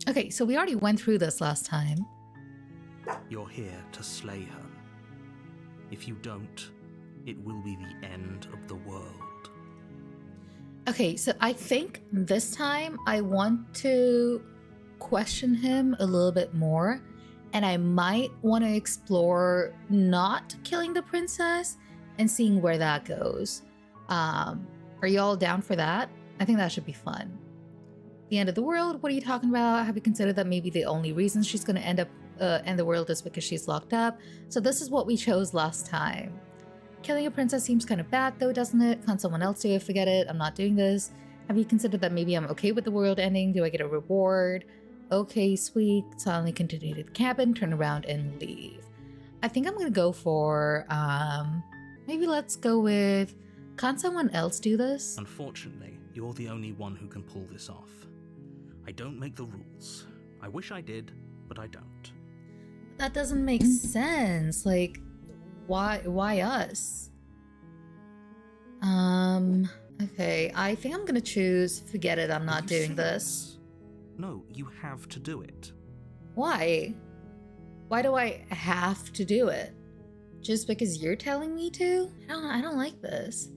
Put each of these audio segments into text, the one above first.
Okay, so we already went through this last time. You're here to slay her. If you don't, it will be the end of the world. Okay, so I think this time I want to question him a little bit more, and I might want to explore not killing the princess and seeing where that goes. Are you all down for that? I think that should be fun. The end of the world? What are you talking about? Have you considered that maybe the only reason she's going to end the world is because she's locked up? So this is what we chose last time. Killing a princess seems kind of bad though, doesn't it? Can't someone else do it? Forget it. I'm not doing this. Have you considered that maybe I'm okay with the world ending? Do I get a reward? Okay, sweet. Silently continue to the cabin, turn around, and leave. I think I'm gonna go for, maybe let's go with, can't someone else do this? Unfortunately, you're the only one who can pull this off. I don't make the rules. I wish I did, but I don't. That doesn't make sense. Like, why us? Okay, I think I'm gonna choose forget it, I'm not doing this. No, you have to do it. Why? Why do I have to do it? Just because you're telling me to? I don't like this.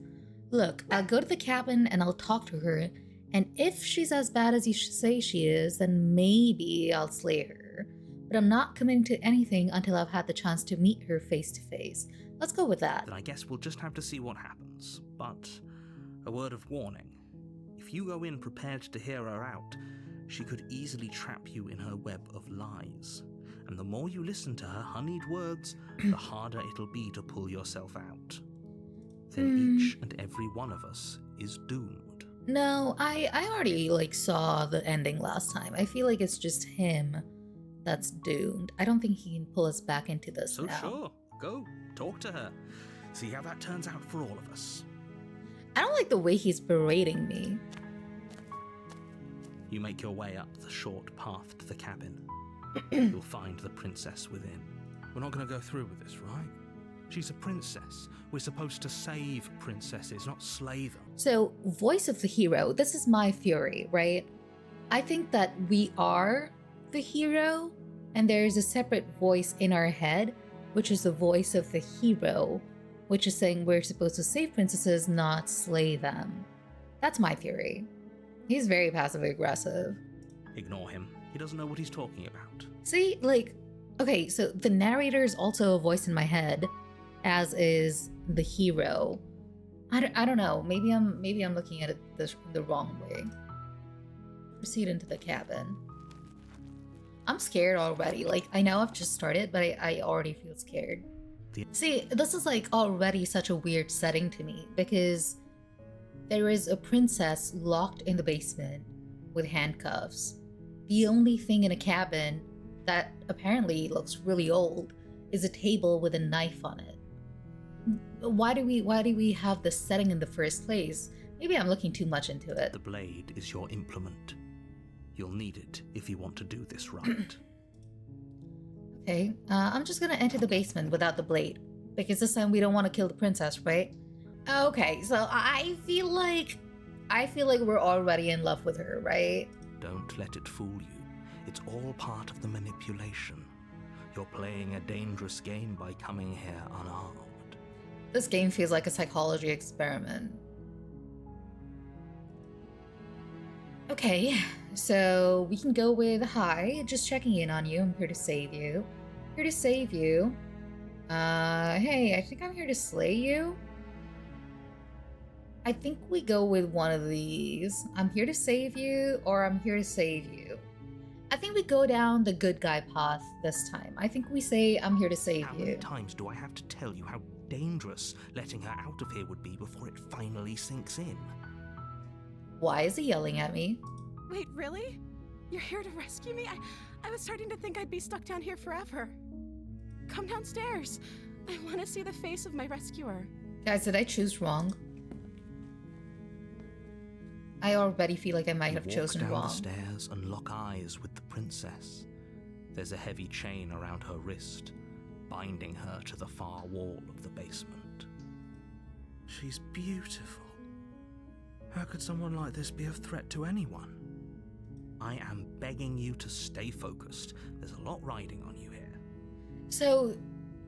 Look, I'll go to the cabin and I'll talk to her, and if she's as bad as you say she is, then maybe I'll slay her. But I'm not committing to anything until I've had the chance to meet her face to face. Let's go with that. Then I guess we'll just have to see what happens. But a word of warning. If you go in prepared to hear her out, she could easily trap you in her web of lies. And the more you listen to her honeyed words, the harder it'll be to pull yourself out. Then each and every one of us is doomed. No, I already saw the ending last time. I feel like it's just him that's doomed. I don't think he can pull us back into this So now. sure, go, talk to her. See how that turns out for all of us. I don't like the way he's berating me. You make your way up the short path to the cabin. You'll find the princess within. We're not going to go through with this, right? She's a princess. We're supposed to save princesses, not slay them. So, voice of the hero, this is my theory, right? I think that we are the hero, and there is a separate voice in our head, which is the voice of the hero, which is saying we're supposed to save princesses, not slay them. That's my theory. He's very passive aggressive. Ignore him. He doesn't know what he's talking about. See, okay, so the narrator is also a voice in my head, as is the hero. I don't know. Maybe I'm looking at it the wrong way. Proceed into the cabin. I'm scared already. I know I've just started, but I already feel scared. See, this is already such a weird setting to me because there is a princess locked in the basement with handcuffs. The only thing in a cabin that apparently looks really old is a table with a knife on it. Why do we have this setting in the first place? Maybe I'm looking too much into it. The blade is your implement. You'll need it if you want to do this right. Okay, I'm just gonna enter the basement without the blade because this time we don't want to kill the princess, right? Okay, so I feel like we're already in love with her, right? Don't let it fool you. It's all part of the manipulation. You're playing a dangerous game by coming here unarmed. This game feels like a psychology experiment. Okay, so we can go with hi, just checking in on you. I'm here to save you. Here to save you. Hey, I think I'm here to slay you. I think we go with one of these. I'm here to save you, or I'm here to save you. I think we go down the good guy path this time. I think we say, I'm here to save How you. many times do I have to tell you how dangerous letting her out of here would be before it finally sinks in? Why is he yelling at me? Wait, really? You're here to rescue me? I was starting to think I'd be stuck down here forever. Come downstairs. I want to see the face of my rescuer. Guys, did I choose wrong? I already feel like I might have chosen wrong. wrong. Walk down the stairs and lock eyes with the princess. There's a heavy chain around her wrist, binding her to the far wall of the basement. She's beautiful. How could someone like this be a threat to anyone? I am begging you to stay focused. There's a lot riding on you here. So,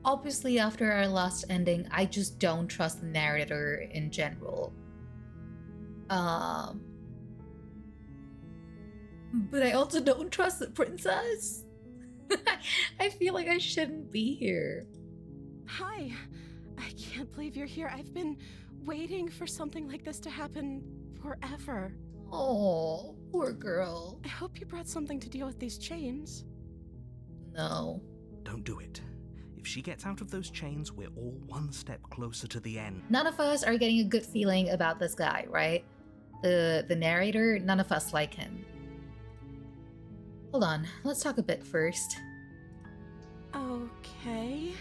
obviously, after our last ending, I just don't trust the narrator in general. But I also don't trust the princess. I feel like I shouldn't be here. Hi. I can't believe you're here. I've been waiting for something like this to happen forever. Oh, poor girl. I hope you brought something to deal with these chains. No. Don't do it. If she gets out of those chains, we're all one step closer to the end. None of us are getting a good feeling about this guy, right? The narrator, none of us like him. Hold on, let's talk a bit first. Okay.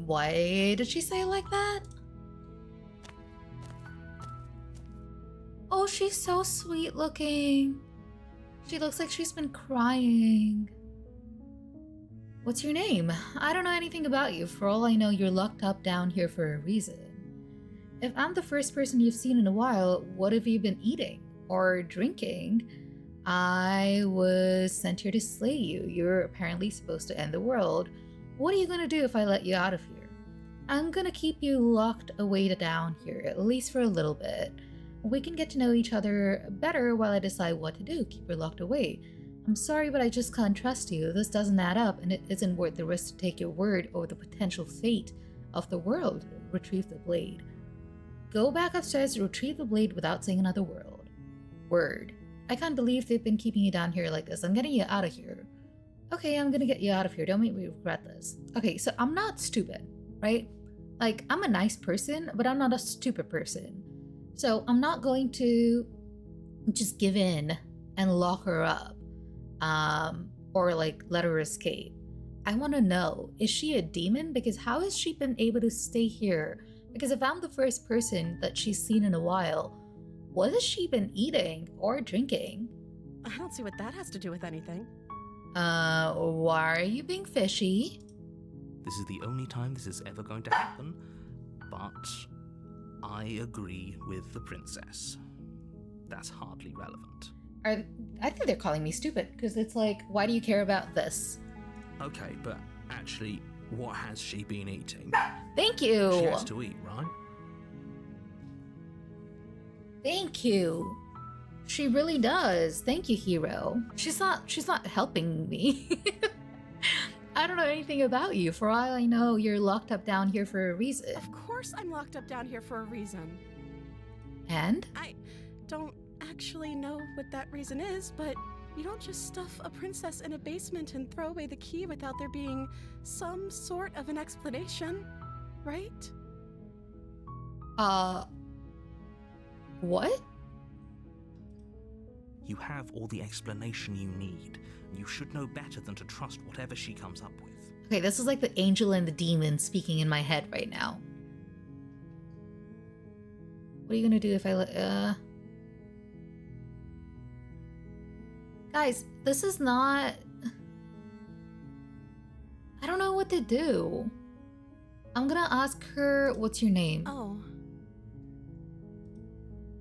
Why did she say it like that? Oh, she's so sweet looking. She looks like she's been crying. What's your name? I don't know anything about you. For all I know, you're locked up down here for a reason. If I'm the first person you've seen in a while, what have you been eating or drinking? I was sent here to slay you. You're apparently supposed to end the world. What are you gonna do if I let you out of here? I'm gonna keep you locked away down here, at least for a little bit. We can get to know each other better while I decide what to do. Keep her locked away. I'm sorry, but I just can't trust you. This doesn't add up, and it isn't worth the risk to take your word over the potential fate of the world. Retrieve the blade. Go back upstairs to retrieve the blade without saying another word. I can't believe they've been keeping you down here like this. I'm getting you out of here. Okay, I'm gonna get you out of here. Don't make me regret this. Okay, so I'm not stupid, right? Like, I'm a nice person, but I'm not a stupid person. So I'm not going to just give in and lock her up, or like let her escape. I want to know, is she a demon? Because how has she been able to stay here? Because if I'm the first person that she's seen in a while, what has she been eating or drinking? I don't see what that has to do with anything. Why are you being fishy? This is the only time this is ever going to happen, but I agree with the princess. That's hardly relevant. I think they're calling me stupid, because it's like, why do you care about this? Okay, but actually, what has she been eating? Thank you! She has to eat, right? Thank you. She really does. Thank you, hero. She's not helping me. I don't know anything about you. For all I know, you're locked up down here for a reason. Of course I'm locked up down here for a reason. And? I don't actually know what that reason is, but you don't just stuff a princess in a basement and throw away the key without there being some sort of an explanation, right? What? You have all the explanation you need. You should know better than to trust whatever she comes up with. Okay, this is like the angel and the demon speaking in my head right now. What are you gonna do if I let, Guys, this is not... I don't know what to do. I'm gonna ask her, what's your name? Oh.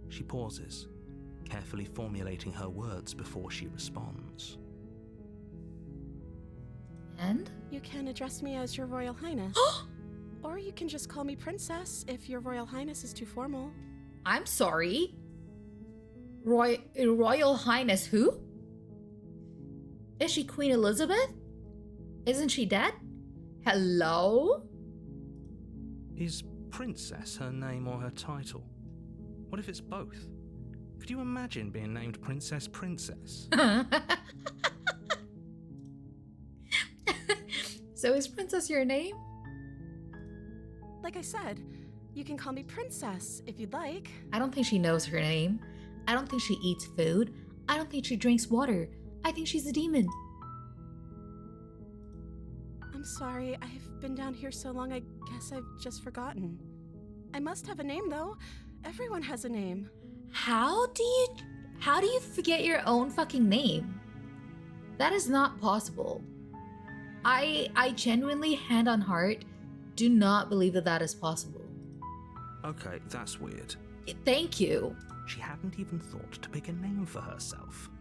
She pauses, carefully formulating her words before she responds. And? You can address me as Your Royal Highness. Or you can just call me Princess if Your Royal Highness is too formal. I'm sorry. Royal Highness who? Is she Queen Elizabeth? Isn't she dead? Hello? Is Princess her name or her title? What if it's both? Could you imagine being named Princess? So is Princess your name? Like I said, you can call me Princess if you'd like. I don't think she knows her name. I don't think she eats food. I don't think she drinks water. I think she's a demon. I'm sorry, I've been down here so long I guess I've just forgotten. I must have a name though. Everyone has a name. How do you forget your own fucking name? That is not possible. I genuinely, hand on heart, do not believe that that is possible. Okay, that's weird. Thank you. She hadn't even thought to pick a name for herself.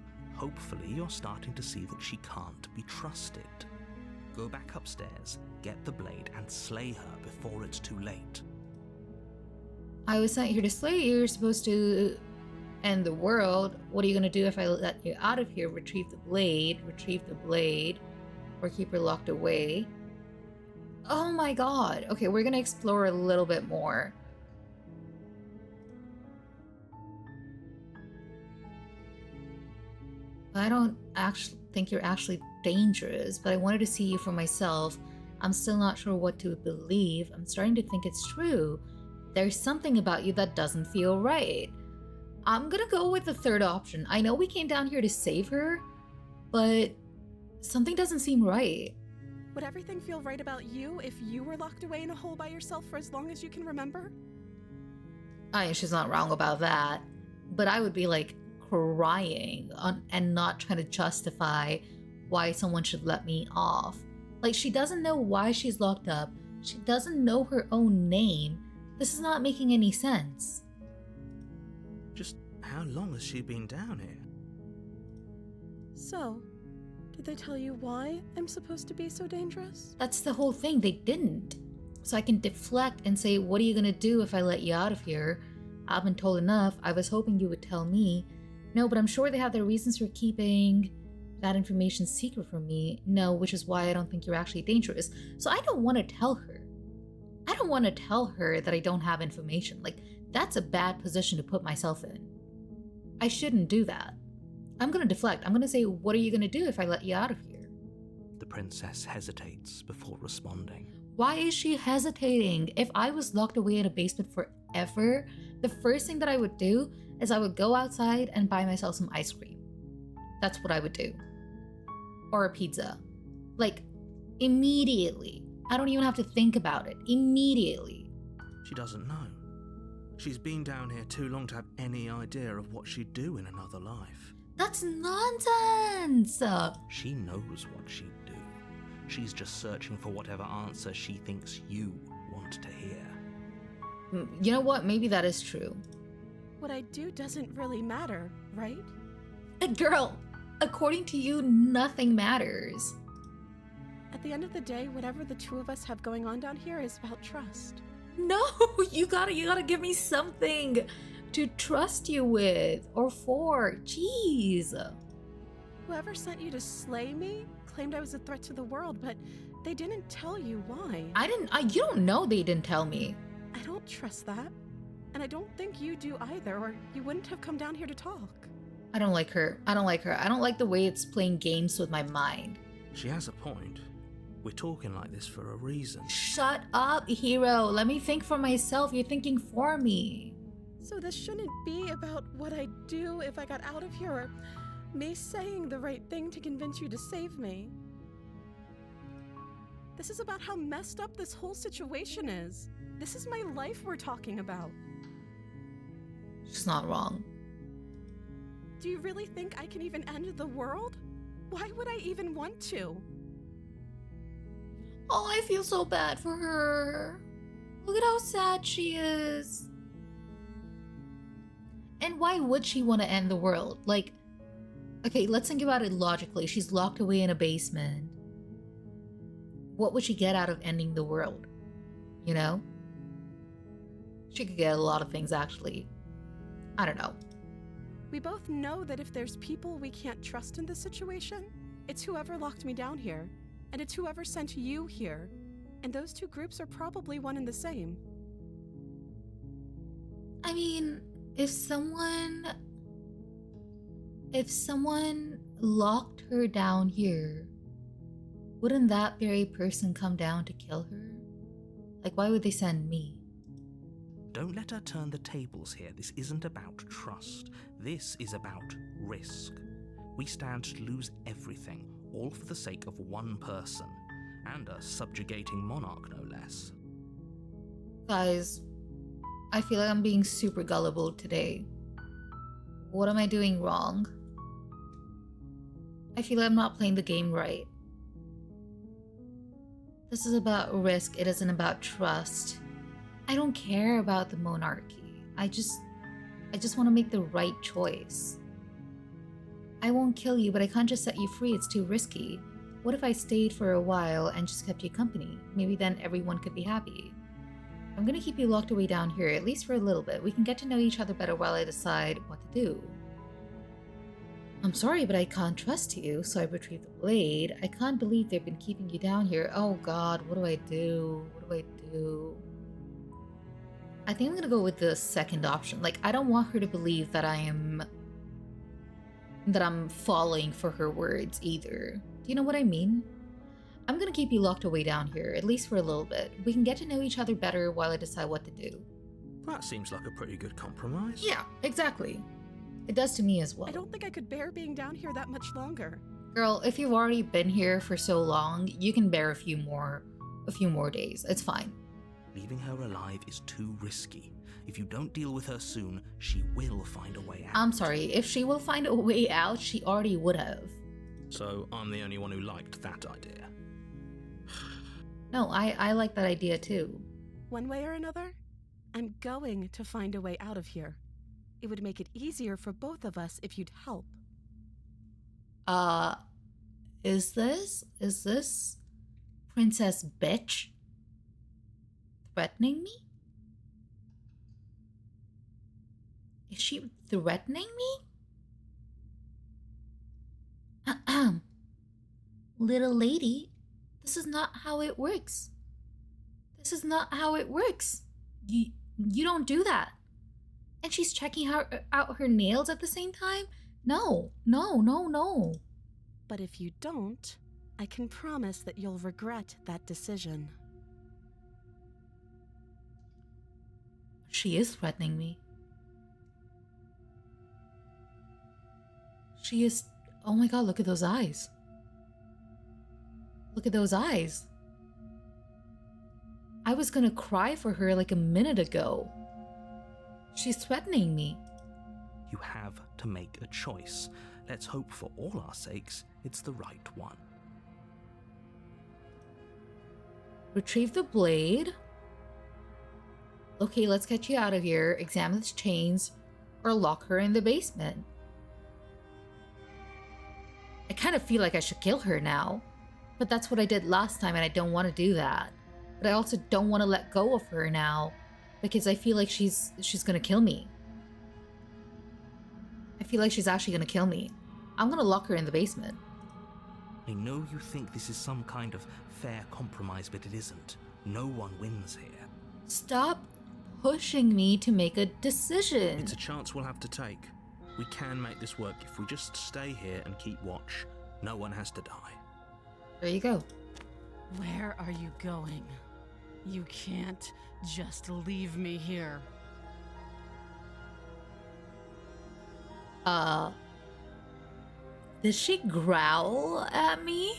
Hopefully you're starting to see that she can't be trusted. Go back upstairs, get the blade, and slay her before it's too late. I was sent here to slay you. You're supposed to end the world. What are you gonna do if I let you out of here? Retrieve the blade, or keep her locked away. Oh my god. Okay, we're gonna explore a little bit more. I don't actually think you're actually dangerous, but I wanted to see you for myself. I'm still not sure what to believe. I'm starting to think it's true. There's something about you that doesn't feel right. I'm gonna go with the third option. I know we came down here to save her, but something doesn't seem right. Would everything feel right about you if you were locked away in a hole by yourself for as long as you can remember? I mean, she's not wrong about that, but I would be like crying and not trying to justify why someone should let me off. Like, she doesn't know why she's locked up. She doesn't know her own name. This is not making any sense. Just how long has she been down here? So, did they tell you why I'm supposed to be so dangerous? That's the whole thing. They didn't. So I can deflect and say, what are you gonna do if I let you out of here? I've been told enough. I was hoping you would tell me. No, but I'm sure they have their reasons for keeping that information secret from me. No, which is why I don't think you're actually dangerous. So I don't want to tell her. I don't want to tell her that I don't have information. Like, that's a bad position to put myself in. I shouldn't do that. I'm going to deflect. I'm going to say, what are you going to do if I let you out of here? The princess hesitates before responding. Why is she hesitating? If I was locked away in a basement forever, the first thing that I would do is I would go outside and buy myself some ice cream. That's what I would do. Or a pizza. Like, immediately. I don't even have to think about it. Immediately. She doesn't know. She's been down here too long to have any idea of what she'd do in another life. That's nonsense! She knows what she'd do. She's just searching for whatever answer she thinks you want to hear. You know what? Maybe that is true. What I do doesn't really matter, right? Girl, according to you, nothing matters. At the end of the day, whatever the two of us have going on down here is about trust. No, you gotta give me something to trust you with or for. Jeez. Whoever sent you to slay me claimed I was a threat to the world, but they didn't tell you why. You don't know they didn't tell me. I don't trust that. And I don't think you do either, or you wouldn't have come down here to talk. I don't like her. I don't like the way it's playing games with my mind. She has a point. We're talking like this for a reason. Shut up, hero. Let me think for myself. You're thinking for me. So this shouldn't be about what I'd do if I got out of here, or me saying the right thing to convince you to save me. This is about how messed up this whole situation is. This is my life we're talking about. She's not wrong. Do you really think I can even end the world? Why would I even want to? Oh, I feel so bad for her. Look at how sad she is. And why would she want to end the world? Like, okay, let's think about it logically. She's locked away in a basement. What would she get out of ending the world? You know? She could get a lot of things, actually. I don't know. We both know that if there's people we can't trust in this situation, it's whoever locked me down here, and it's whoever sent you here. And those two groups are probably one and the same. I mean, if someone locked her down here, wouldn't that very person come down to kill her? Like, why would they send me? Don't let her turn the tables here. This isn't about trust. This is about risk. We stand to lose everything, all for the sake of one person, and a subjugating monarch, no less. Guys, I feel like I'm being super gullible today. What am I doing wrong? I feel like I'm not playing the game right. This is about risk, it isn't about trust. I don't care about the monarchy. I just want to make the right choice. I won't kill you, but I can't just set you free. It's too risky. What if I stayed for a while and just kept you company? Maybe then everyone could be happy. I'm gonna keep you locked away down here, at least for a little bit. We can get to know each other better while I decide what to do. I'm sorry, but I can't trust you, so I retrieved the blade. I can't believe they've been keeping you down here. Oh god, what do I do? What do I do? I think I'm gonna go with the second option. Like, I don't want her to believe that I'm falling for her words either. Do you know what I mean? I'm gonna keep you locked away down here, at least for a little bit. We can get to know each other better while I decide what to do. That seems like a pretty good compromise. Yeah, exactly. It does to me as well. I don't think I could bear being down here that much longer. Girl, if you've already been here for so long, you can bear a few more days. It's fine. Leaving her alive is too risky. If you don't deal with her soon, she will find a way out. I'm sorry, if she will find a way out, she already would have. So I'm the only one who liked that idea. No, I like that idea too. One way or another, I'm going to find a way out of here. It would make it easier for both of us if you'd help. Is this Princess Bitch threatening me? Is she threatening me? Little lady, this is not how it works. This is not how it works. You don't do that. And she's checking out her nails at the same time? No. But if you don't, I can promise that you'll regret that decision. She is threatening me. She is... Oh my god, look at those eyes. Look at those eyes. I was gonna cry for her like a minute ago. She's threatening me. You have to make a choice. Let's hope for all our sakes it's the right one. Retrieve the blade. Okay, let's get you out of here. Examine the chains. Or lock her in the basement. I kind of feel like I should kill her now. But that's what I did last time and I don't want to do that. But I also don't want to let go of her now. Because I feel like she's gonna kill me. I feel like she's actually gonna kill me. I'm gonna lock her in the basement. I know you think this is some kind of fair compromise, but it isn't. No one wins here. Stop pushing me to make a decision. It's a chance we'll have to take. We can make this work if we just stay here and keep watch. No one has to die. There you go. Where are you going? You can't just leave me here. Did she growl at me?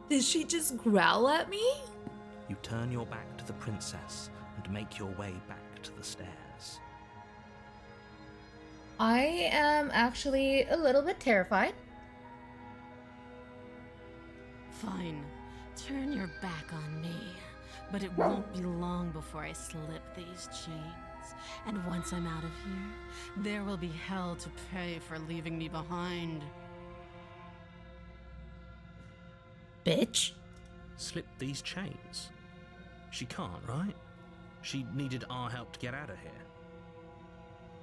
Did she just growl at me? You turn your back to the princess and make your way back to the stairs. I am actually a little bit terrified. Fine. Turn your back on me. But it won't be long before I slip these chains. And once I'm out of here, there will be hell to pay for leaving me behind. Bitch. Slip these chains? She can't, right? She needed our help to get out of here.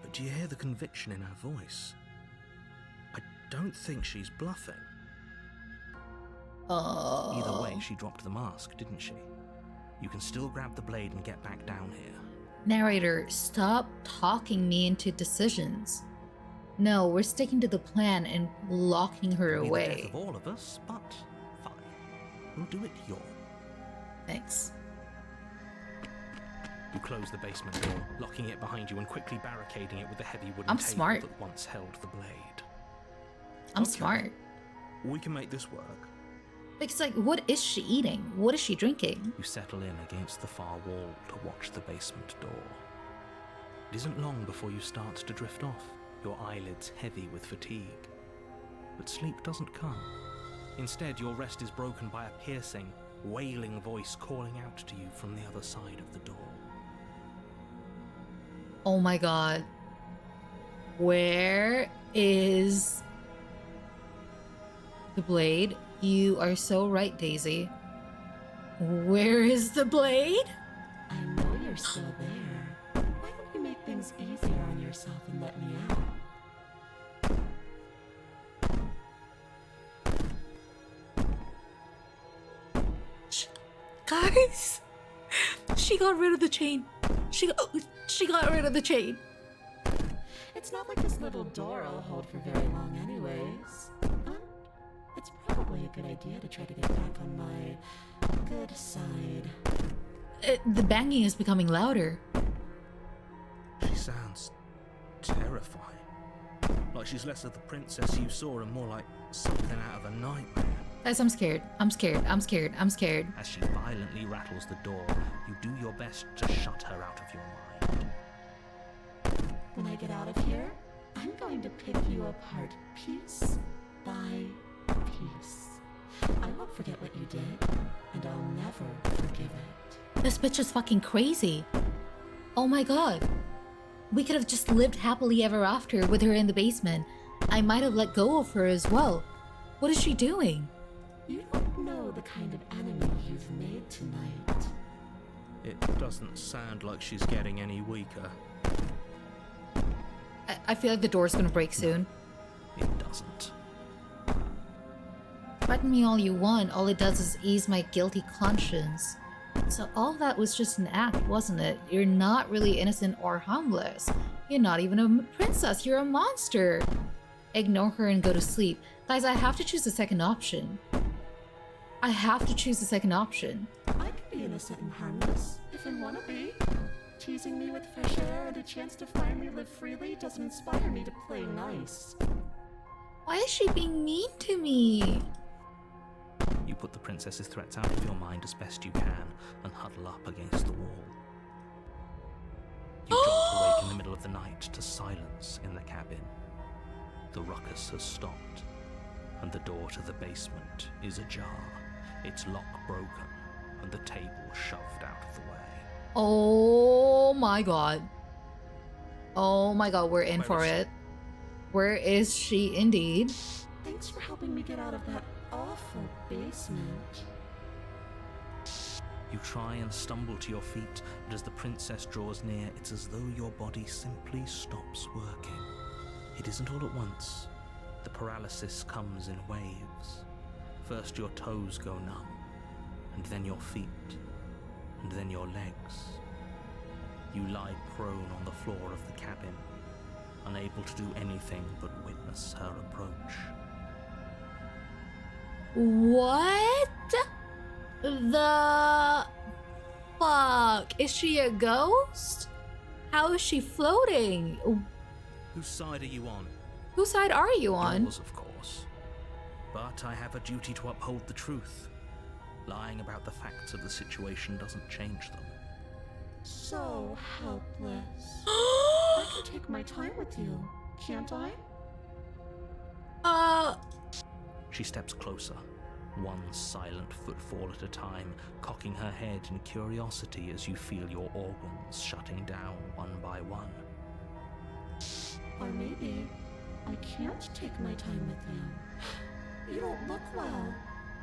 But do you hear the conviction in her voice? I don't think she's bluffing. Either way, she dropped the mask, didn't she? You can still grab the blade and get back down here. Narrator, stop talking me into decisions. No, we're sticking to the plan and locking her It'll be away. the death of all of us, but fine. We'll do it your way. Thanks. You close the basement door, locking it behind you and quickly barricading it with the heavy wooden I'm table smart. that once held the blade. I'm Okay. smart. We can make this work. Because, like, what is she eating? What is she drinking? You settle in against the far wall to watch the basement door. It isn't long before you start to drift off, your eyelids heavy with fatigue. But sleep doesn't come. Instead, your rest is broken by a piercing, wailing voice calling out to you from the other side of the door. Oh my god. Where is the blade. You are so right, Daisy. Where is the blade? I know you're still there. Why don't you make things easier on yourself and let me out? Guys, she got rid of the chain. She got rid of the chain. It's not like this little door will hold for very long anyways. It's probably a good idea to try to get back on my good side. The banging is becoming louder. She sounds terrifying. Like she's less of the princess you saw and more like something out of a nightmare. Guys, I'm scared. I'm scared. I'm scared. I'm scared. As she violently rattles the door, you do your best to shut her out of your mind. When I get out of here, I'm going to pick you apart piece by piece. I won't forget what you did, and I'll never forgive it. This bitch is fucking crazy. Oh my god. We could have just lived happily ever after with her in the basement. I might have let go of her as well. What is she doing? You don't know the kind of enemy you've made tonight. It doesn't sound like she's getting any weaker. I feel like the door's gonna break soon. It doesn't. Threaten me all you want, all it does is ease my guilty conscience. So all that was just an act, wasn't it? You're not really innocent or harmless. You're not even a princess, you're a monster. Ignore her and go to sleep. Guys, I have to choose the second option. I have to choose the second option. I can be innocent and harmless, if I want to be. Teasing me with fresh air and a chance to finally live freely doesn't inspire me to play nice. Why is she being mean to me? You put the princess's threats out of your mind as best you can and huddle up against the wall. You jolt awake in the middle of the night to silence in the cabin. The ruckus has stopped, and the door to the basement is ajar, its lock broken, and the table shoved out of the way. Oh my god. Oh my god, we're in for it. Where is she indeed? Thanks for helping me get out of that awful basement. You try and stumble to your feet, but as the princess draws near, it's as though your body simply stops working. It isn't all at once. The paralysis comes in waves. First your toes go numb, and then your feet, and then your legs. You lie prone on the floor of the cabin, unable to do anything but witness her approach. What the fuck? Is she a ghost? How is she floating? Whose side are you on? Whose side are you on? Yours, of course. But I have a duty to uphold the truth. Lying about the facts of the situation doesn't change them. So helpless. I can take my time with you, can't I? She steps closer, one silent footfall at a time, cocking her head in curiosity as you feel your organs shutting down one by one. Or maybe I can't take my time with you. You don't look well.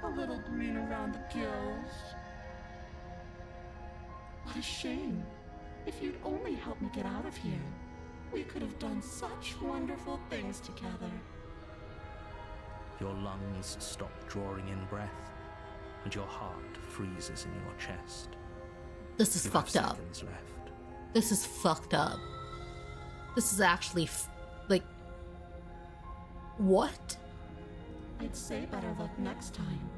A little green around the gills. What a shame. If you'd only helped me get out of here, we could have done such wonderful things together. Your lungs stop drawing in breath, and your heart freezes in your chest. This is You have fucked up. seconds left. This is fucked up. This is actually like, what? I'd say better luck next time.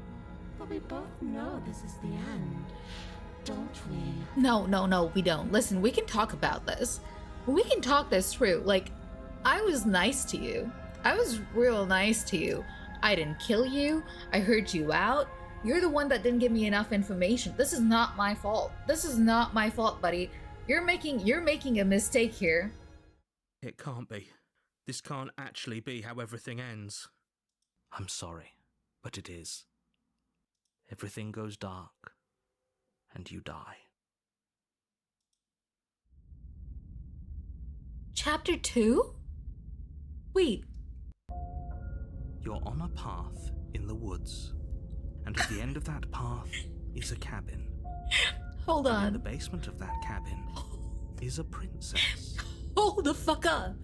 But we both know this is the end, don't we? No, we don't. Listen, we can talk about this. We can talk this through. Like, I was nice to you. I was real nice to you. I didn't kill you. I heard you out. You're the one that didn't give me enough information. This is not my fault. This is not my fault, buddy. You're making a mistake here. It can't be. This can't actually be how everything ends. I'm sorry, but it is. Everything goes dark, and you die. Chapter 2? Wait, You're on a path in the woods, and at the end of that path is a cabin. Hold And in on. the basement of that cabin is a princess. Hold the fuck up.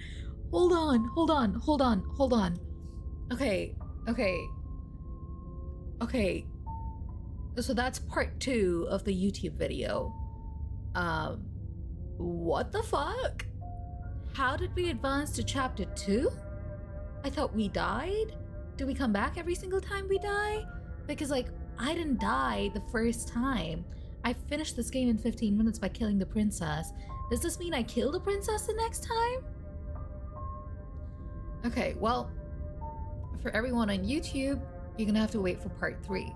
Hold on. Okay. So that's part 2 of the YouTube video. What the fuck? How did we advance to chapter 2? I thought we died? Do we come back every single time we die? Because, like, I didn't die the first time. I finished this game in 15 minutes by killing the princess. Does this mean I kill the princess the next time? Okay, well, for everyone on YouTube, you're gonna have to wait for part 3.